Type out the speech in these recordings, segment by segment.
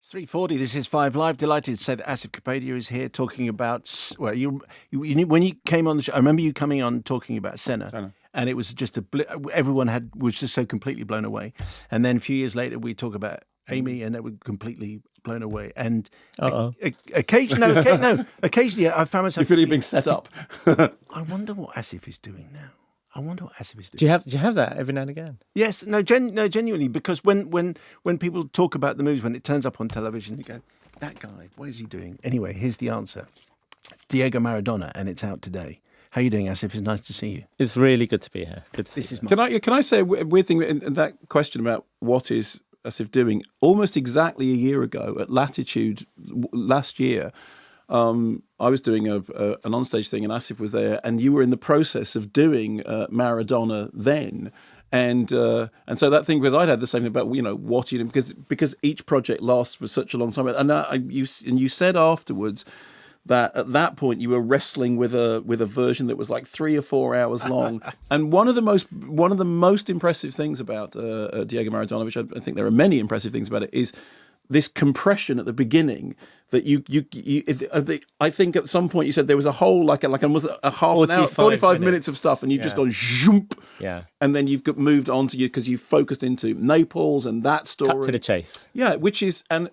3:40. This is Five Live. Delighted to say that Asif Kapadia is here talking about. Well, when you came on the show, I remember you coming on talking about Senna. And it was just everyone was just so completely blown away. And then a few years later, we talk about Amy, and they were completely blown away. And occasionally, I found myself. You feel you're being set up. I wonder what Asif is doing now. Do you have that every now and again? Yes, genuinely, because when people talk about the movies, when it turns up on television, you go, that guy, what is he doing? Anyway, here's the answer. It's Diego Maradona, and it's out today. How are you doing, Asif? It's nice to see you. It's really good to be here. Good to see you. Can I say a weird thing in that question about what is Asif doing? Almost exactly a year ago at Latitude last year, I was doing an onstage thing, and Asif was there, and you were in the process of doing Maradona then, and so that thing, because I'd had the same thing about what because each project lasts for such a long time, and you said afterwards that at that point you were wrestling with a version that was like 3 or 4 hours long, and one of the most impressive things about Diego Maradona, which I think there are many impressive things about it, is this compression at the beginning that I think at some point you said there was a whole like almost a half an hour, 45 minutes of stuff, and you've just gone zoomp, and then you've moved on to because you've focused into Naples and that story. Cut to the chase. Yeah, which is, and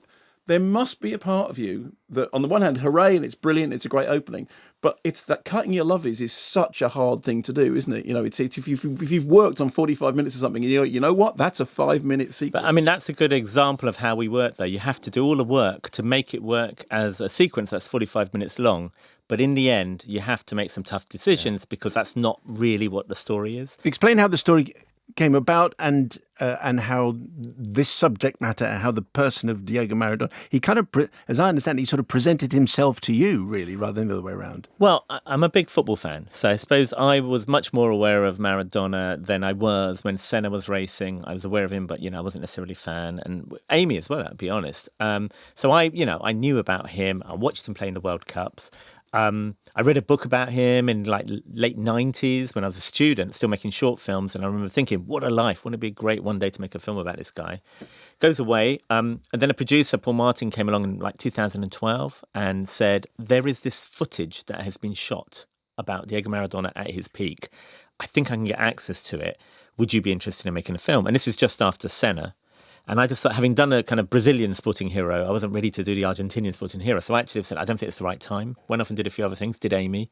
there must be a part of you that, on the one hand, hooray, and it's brilliant, it's a great opening, but it's that cutting your lovies is such a hard thing to do, isn't it? It's if you've worked on 45 minutes or something, and you know what, that's a 5-minute sequence. But I mean, that's a good example of how we work, though. You have to do all the work to make it work as a sequence that's 45 minutes long. But in the end, you have to make some tough decisions because that's not really what the story is. Explain how the story came about and how this subject matter, how the person of Diego Maradona, he kind of, as I understand, he sort of presented himself to you, really, rather than the other way around. Well, I'm a big football fan, so I suppose I was much more aware of Maradona than I was when Senna was racing. I was aware of him, but I wasn't necessarily a fan, and Amy as well, to be honest. So I knew about him. I watched him play in the World Cups. I read a book about him in like late 90s when I was a student, still making short films. And I remember thinking, what a life. Wouldn't it be great one day to make a film about this guy? Goes away. And then a producer, Paul Martin, came along in like 2012 and said, there is this footage that has been shot about Diego Maradona at his peak. I think I can get access to it. Would you be interested in making a film? And this is just after Senna. And I just thought, having done a kind of Brazilian sporting hero, I wasn't ready to do the Argentinian sporting hero. So I actually said, I don't think it's the right time. Went off and did a few other things, did Amy.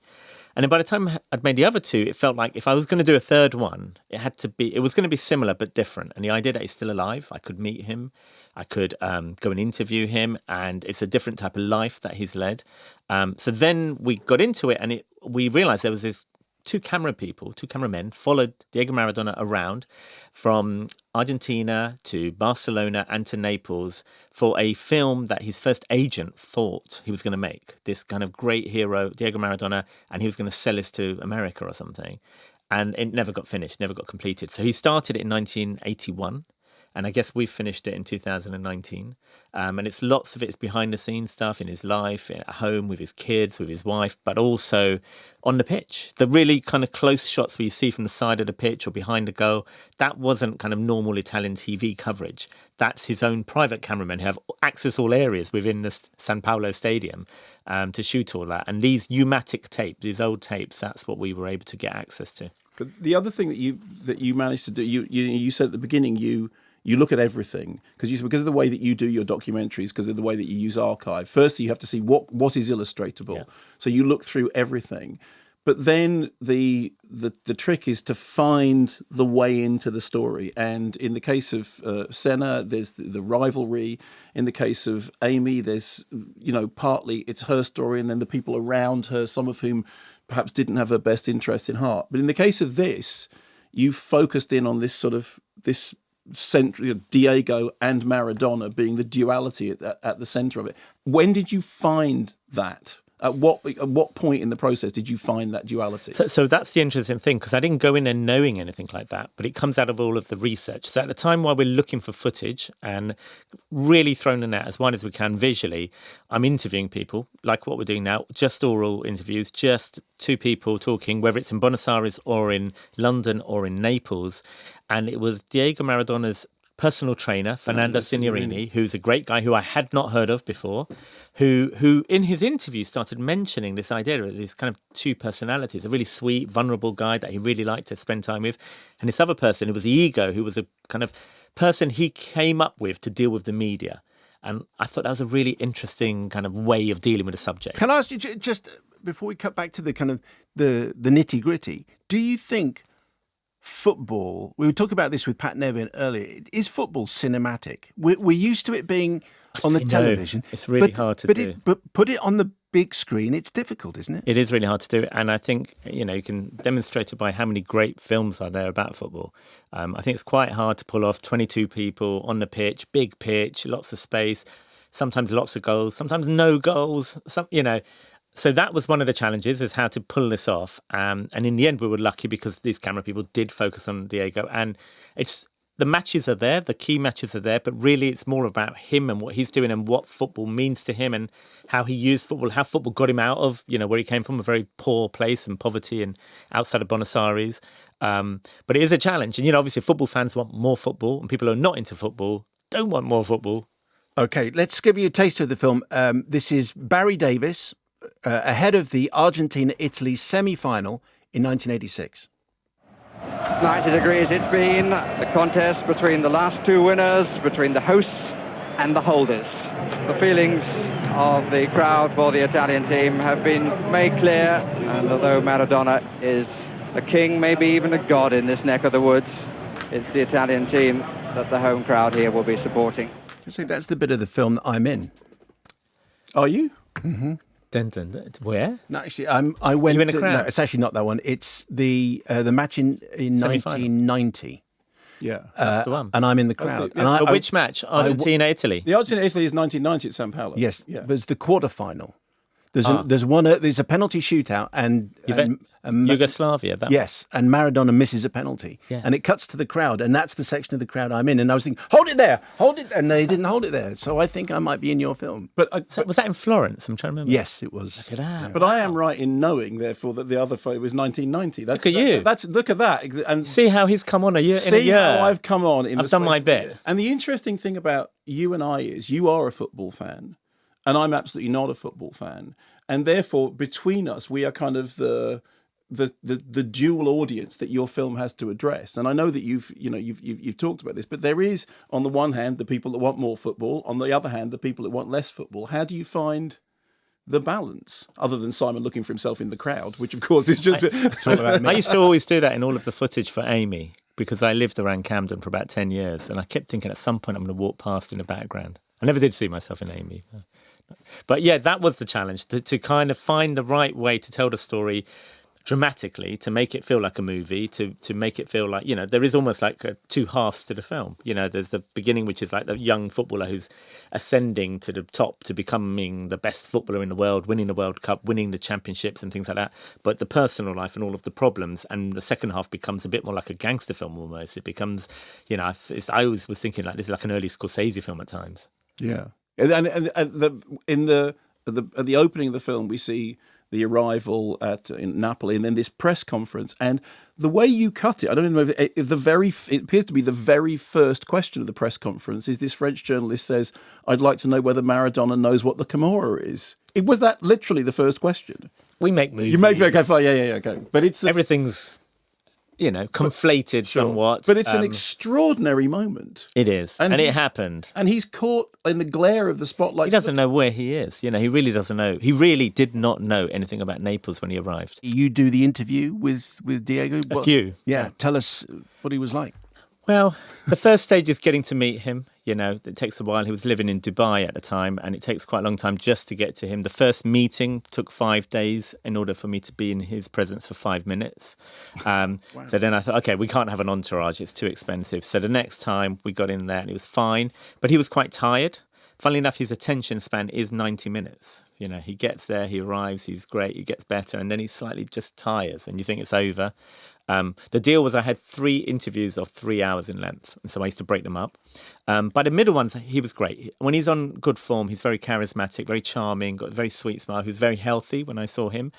And then by the time I'd made the other two, it felt like if I was going to do a third one, it was going to be similar but different. And the idea that he's still alive, I could meet him, I could go and interview him, and it's a different type of life that he's led. So then we got into it, and we realised there was this two cameramen followed Diego Maradona around from Argentina to Barcelona and to Naples for a film that his first agent thought he was going to make. This kind of great hero, Diego Maradona, and he was going to sell this to America or something. And it never got finished, never got completed. So he started it in 1981. And I guess we finished it in 2019. And lots of it's behind the scenes stuff in his life, at home with his kids, with his wife, but also on the pitch. The really kind of close shots where you see from the side of the pitch or behind the goal, that wasn't kind of normal Italian TV coverage. That's his own private cameramen who have access all areas within the San Paolo Stadium to shoot all that. And these pneumatic tapes, these old tapes, that's what we were able to get access to. But the other thing that you managed to do, you said at the beginning, you look at everything because of the way that you do your documentaries, because of the way that you use archive. Firstly, you have to see what is illustratable. Yeah. So you look through everything. But then the trick is to find the way into the story. And in the case of Senna, there's the rivalry. In the case of Amy, there's, partly it's her story and then the people around her, some of whom perhaps didn't have her best interest in heart. But in the case of this, you've focused in on this central Diego and Maradona being the duality at the center of it. When did you find that? At what point in the process did you find that duality? So that's the interesting thing, because I didn't go in there knowing anything like that, but it comes out of all of the research. So at the time while we're looking for footage and really throwing the net as wide as we can visually, I'm interviewing people, like what we're doing now, just oral interviews, just two people talking, whether it's in Buenos Aires or in London or in Naples. And it was Diego Maradona's personal trainer, Fernando Signorini, who's a great guy who I had not heard of before, who in his interview started mentioning this idea of these kind of two personalities, a really sweet, vulnerable guy that he really liked to spend time with, and this other person who was the ego, who was a kind of person he came up with to deal with the media. And I thought that was a really interesting kind of way of dealing with the subject. Can I ask you, just before we cut back to the kind of the nitty-gritty, do you think football, we were talking about this with Pat Nevin earlier, is football cinematic? We're used to it being on the television. It's really hard to do. But put it on the big screen, it's difficult, isn't it? It is really hard to do. And I think, you can demonstrate it by how many great films are there about football. I think it's quite hard to pull off 22 people on the pitch, big pitch, lots of space, sometimes lots of goals, sometimes no goals, So that was one of the challenges, is how to pull this off. And in the end, we were lucky because these camera people did focus on Diego. And the matches are there, the key matches are there, but really it's more about him and what he's doing and what football means to him and how he used football, how football got him out of, where he came from, a very poor place and poverty and outside of Buenos Aires. But it is a challenge. And, obviously football fans want more football and people who are not into football don't want more football. Okay, let's give you a taster of the film. This is Barry Davis ahead of the Argentina-Italy semi-final in 1986. 90 degrees it's been, the contest between the last two winners, between the hosts and the holders. The feelings of the crowd for the Italian team have been made clear, and although Maradona is a king, maybe even a god in this neck of the woods, it's the Italian team that the home crowd here will be supporting. So that's the bit of the film that I'm in. Are you? Mm-hmm. Where? No, actually, I went. You in a crowd? No, it's actually not that one. It's the match in 1990. Yeah, that's the one. And I'm in the crowd. But which match? Argentina-Italy? The Argentina-Italy is 1990 at San Paulo. Yes, yeah. There's the quarterfinal. There's a penalty shootout and Yugoslavia. Yes, and Maradona misses a penalty, and it cuts to the crowd, and that's the section of the crowd I'm in. And I was thinking, hold it there, and they didn't hold it there. So I think I might be in your film. But was that in Florence? I'm trying to remember. Yes, it was. Look at that. But I am right in knowing, therefore, that the other photo was 1990. Look at you. Look at that. And see how he's come on a year. See how I've come on. I've done my bit. And the interesting thing about you and I is you are a football fan, and I'm absolutely not a football fan. And therefore, between us, we are kind of the dual audience that your film has to address. And I know that you've talked about this, but there is, on the one hand, the people that want more football. On the other hand, the people that want less football. How do you find the balance, other than Simon looking for himself in the crowd, which of course is just all about me. I used to always do that in all of the footage for Amy, because I lived around Camden for about 10 years, and I kept thinking at some point I'm going to walk past in the background. I never did see myself in Amy. But yeah, that was the challenge, to kind of find the right way to tell the story dramatically, to make it feel like a movie, to make it feel like, there is almost like two halves to the film. There's the beginning, which is like the young footballer who's ascending to the top to becoming the best footballer in the world, winning the World Cup, winning the championships and things like that. But the personal life and all of the problems, and the second half becomes a bit more like a gangster film almost. It becomes, I always was thinking like this is like an early Scorsese film at times. Yeah. And at the opening of the film, we see the arrival in Napoli, and then this press conference. And the way you cut it, I don't know if it appears to be the very first question of the press conference is this French journalist says, "I'd like to know whether Maradona knows what the Camorra is." Was that literally the first question? We make movies. You make okay, fine, yeah, okay. But it's everything's conflated somewhat. But it's an extraordinary moment. It is. And it happened. And he's caught in the glare of the spotlight. He doesn't know where he is. He really doesn't know. He really did not know anything about Naples when he arrived. You do the interview with Diego? A few. Yeah. Tell us what he was like. Well, the first stage is getting to meet him. It takes a while. He was living in Dubai at the time, and it takes quite a long time just to get to him. The first meeting took 5 days in order for me to be in his presence for 5 minutes. Wow. So then I thought, okay, we can't have an entourage. It's too expensive. So the next time we got in there, and it was fine. But he was quite tired. Funnily enough, his attention span is 90 minutes. He gets there, he arrives, he's great, he gets better, and then he slightly just tires, and you think it's over. The deal was I had 3 interviews of 3 hours in length, and so I used to break them up. By the middle ones, he was great. When he's on good form, he's very charismatic, very charming, got a very sweet smile. He was very healthy when I saw him.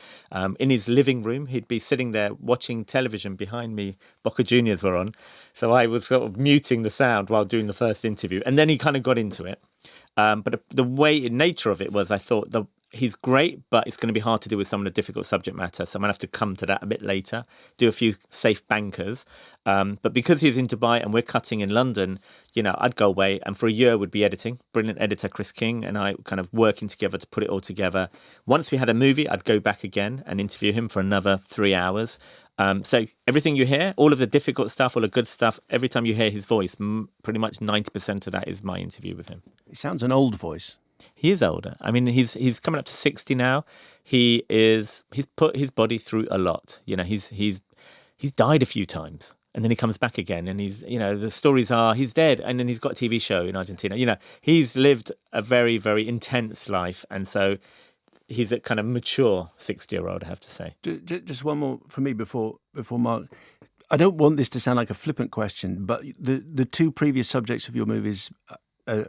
In his living room, he'd be sitting there watching television behind me. Boca Juniors were on. So I was sort of muting the sound while doing the first interview. And then he kind of got into it. But the nature of it was, I thought, he's great, but it's going to be hard to deal with some of the difficult subject matter. So I'm going to have to come to that a bit later, do a few safe bankers. But because he's in Dubai and we're cutting in London, I'd go away and for a year would be editing. Brilliant editor, Chris King, and I kind of working together to put it all together. Once we had a movie, I'd go back again and interview him for another 3 hours. So everything you hear, all of the difficult stuff, all the good stuff, every time you hear his voice, pretty much 90% of that is my interview with him. He sounds an old voice. He is older. I mean, he's coming up to 60 now. He's put his body through a lot. He's died a few times, and then he comes back again. And the stories are he's dead, and then he's got a TV show in Argentina. He's lived a very, very intense life, and so he's a kind of mature 60-year-old, I have to say. Just one more for me before Mark. I don't want this to sound like a flippant question, but the 2 previous subjects of your movies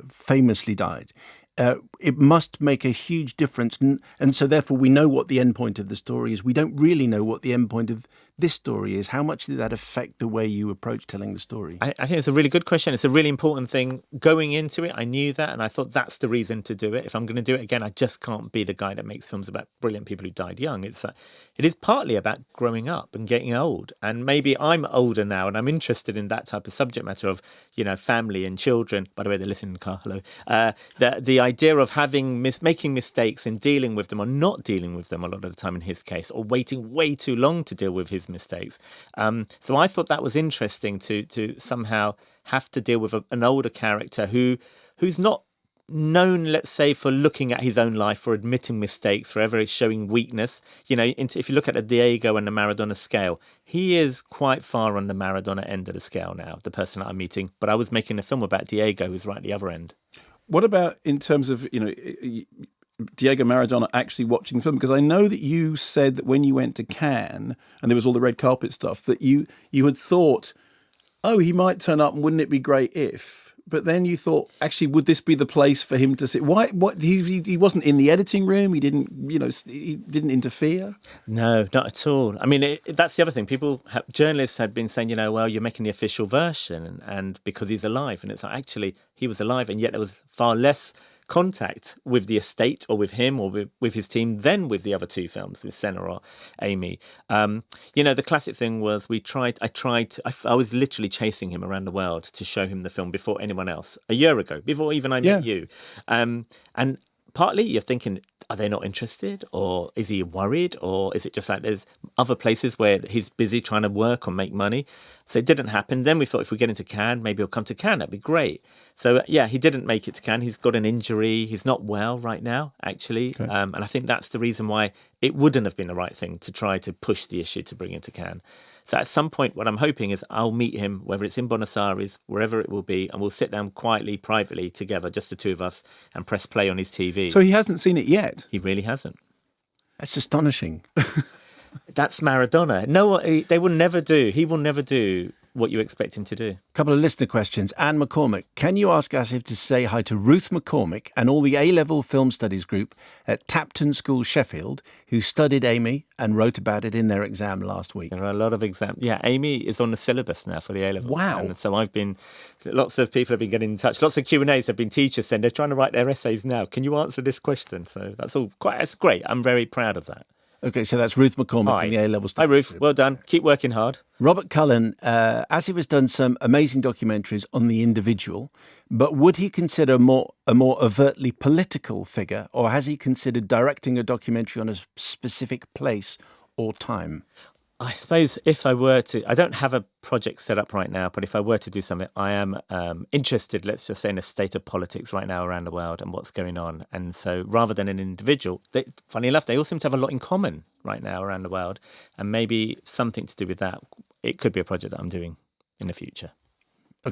famously died. It must make a huge difference. And so therefore we know what the end point of the story is. We don't really know what the end point of this story is. How much did that affect the way you approach telling the story? I think it's a really good question. It's a really important thing. Going into it, I knew that, and I thought that's the reason to do it. If I'm going to do it again, I just can't be the guy that makes films about brilliant people who died young. It is partly about growing up and getting old. And maybe I'm older now, and I'm interested in that type of subject matter of, family and children. By the way, they're listening in the car. Hello. The idea of making mistakes and dealing with them or not dealing with them a lot of the time in his case, or waiting way too long to deal with his mistakes. So I thought that was interesting to somehow have to deal with an older character who's not known, let's say, for looking at his own life, for admitting mistakes, for ever showing weakness. If you look at the Diego and the Maradona scale, he is quite far on the Maradona end of the scale now, the person that I'm meeting. But I was making a film about Diego, who's right at the other end. What about in terms of, Diego Maradona actually watching the film? Because I know that you said that when you went to Cannes and there was all the red carpet stuff, that you had thought, oh, he might turn up and wouldn't it be great if? But then you thought, actually, would this be the place for him to sit? Why? What? He wasn't in the editing room. He didn't, he didn't interfere. No, not at all. I mean, that's the other thing. Journalists had been saying, well, you're making the official version, and because he's alive, and it's like, actually he was alive, and yet there was far less contact with the estate or with him or with his team than with the other 2 films with Senna or Amy. The classic thing was I was literally chasing him around the world to show him the film before anyone else a year ago, before even I met you. And partly you're thinking, are they not interested, or is he worried, or is it just like there's other places where he's busy trying to work or make money? So it didn't happen. Then we thought if we get into Cannes, maybe he'll come to Cannes. That'd be great. So he didn't make it to Cannes. He's got an injury. He's not well right now, actually. Okay. And I think that's the reason why it wouldn't have been the right thing to try to push the issue to bring him to Cannes. So at some point, what I'm hoping is I'll meet him, whether it's in Buenos Aires, wherever it will be, and we'll sit down quietly, privately together, just the 2 of us, and press play on his TV. So he hasn't seen it yet? He really hasn't. That's astonishing. That's Maradona. No, they will never do. He will never do what you expect him to do. A couple of listener questions. Anne McCormick, can you ask Asif to say hi to Ruth McCormick and all the A-level film studies group at Tapton School, Sheffield, who studied Amy and wrote about it in their exam last week? There are a lot of exams. Yeah, Amy is on the syllabus now for the A-level. Wow. And so lots of people have been getting in touch. Lots of Q&As have been teachers saying they're trying to write their essays now. Can you answer this question? So that's great. I'm very proud of that. Okay, so that's Ruth McCormick in the A-level studies. Hi, Ruth. Well done. Keep working hard. Robert Cullen, Asif has done some amazing documentaries on the individual, but would he consider a more overtly political figure, or has he considered directing a documentary on a specific place or time? I suppose if I were to, I don't have a project set up right now, but if I were to do something, I am interested, let's just say, in the state of politics right now around the world and what's going on. And so rather than an individual, funny enough, they all seem to have a lot in common right now around the world. And maybe something to do with that, it could be a project that I'm doing in the future.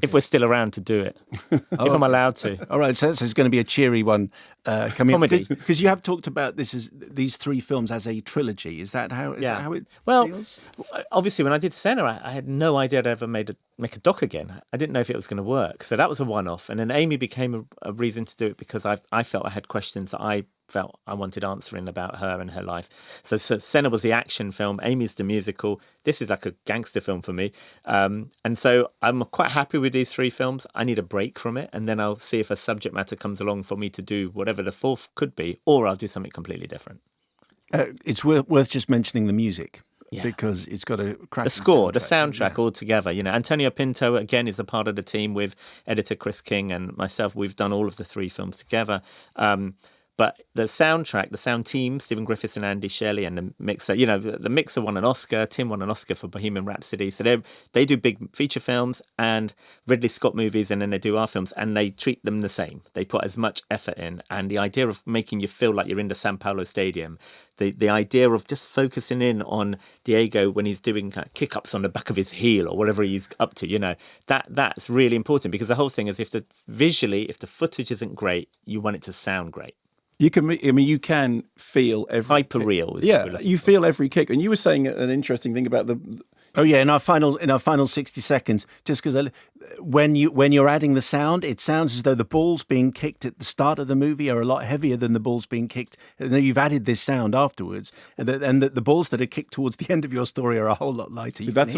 if we're still around to do it, if I'm allowed to. All right, so this is going to be a cheery one coming Comedy. up. Because you have talked about these 3 films as a trilogy. Is that how, that how it feels? Obviously, when I did Senna, I had no idea I'd ever make a doc again. I didn't know if it was going to work. So that was a one-off. And then Amy became a reason to do it because I felt I had questions that I felt I wanted answering about her and her life. So Senna was the action film, Amy's the musical. This is like a gangster film for me. And so I'm quite happy with these 3 films. I need a break from it, and then I'll see if a subject matter comes along for me to do whatever the 4th could be, or I'll do something completely different. It's worth just mentioning the music. Yeah. Because it's got a crack. The score, the soundtrack altogether. You know, Antonio Pinto, again, is a part of the team with editor Chris King and myself. We've done all of the 3 films together. But the soundtrack, the sound team, Stephen Griffiths and Andy Shelley, and the mixer, you know, the mixer won an Oscar. Tim won an Oscar for Bohemian Rhapsody. So they do big feature films and Ridley Scott movies, and then they do our films, and they treat them the same. They put as much effort in. And the idea of making you feel like you're in the San Paulo Stadium, the idea of just focusing in on Diego when he's doing kick-ups on the back of his heel or whatever he's up to, you know, that's really important, because the whole thing is if the footage isn't great, you want it to sound great. You can feel every hyper real. Yeah, you feel every kick. And you were saying an interesting thing about the. Oh yeah, in our final 60 seconds, just because when you're adding the sound, it sounds as though the balls being kicked at the start of the movie are a lot heavier than the balls being kicked. And then you've added this sound afterwards, and the balls that are kicked towards the end of your story are a whole lot lighter. That's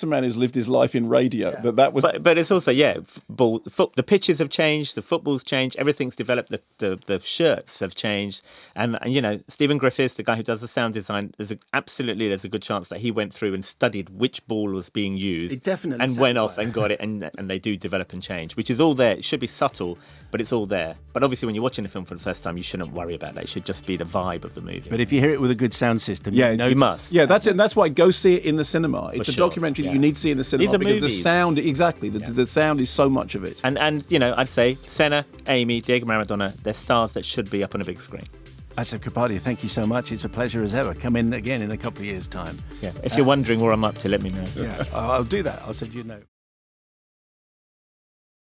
a man who's lived his life in radio. Yeah. That was. But it's also the pitches have changed, the football's changed, everything's developed. The shirts have changed, and you know, Stephen Griffiths, the guy who does the sound design, there's a good chance that he went through and studied which ball was being used. It definitely and went off and got it, and they do develop and change, which is all there. It should be subtle, but it's all there. But obviously, when you're watching the film for the first time, you shouldn't worry about that. It should just be the vibe of the movie. But if you hear it with a good sound system, you must. Yeah, that's it. And that's why go see it in the cinema. It's a documentary that you need to see in the cinema, because movies. The sound, the sound is so much of it. And you know, I'd say Senna, Amy, Diego Maradona, they're stars that should be up on a big screen. Asif Kapadia, thank you so much. It's a pleasure as ever. Come in again in a couple of years' time. Yeah, if you're wondering where I'm up to, let me know. Yeah, I'll do that. I'll send you a note.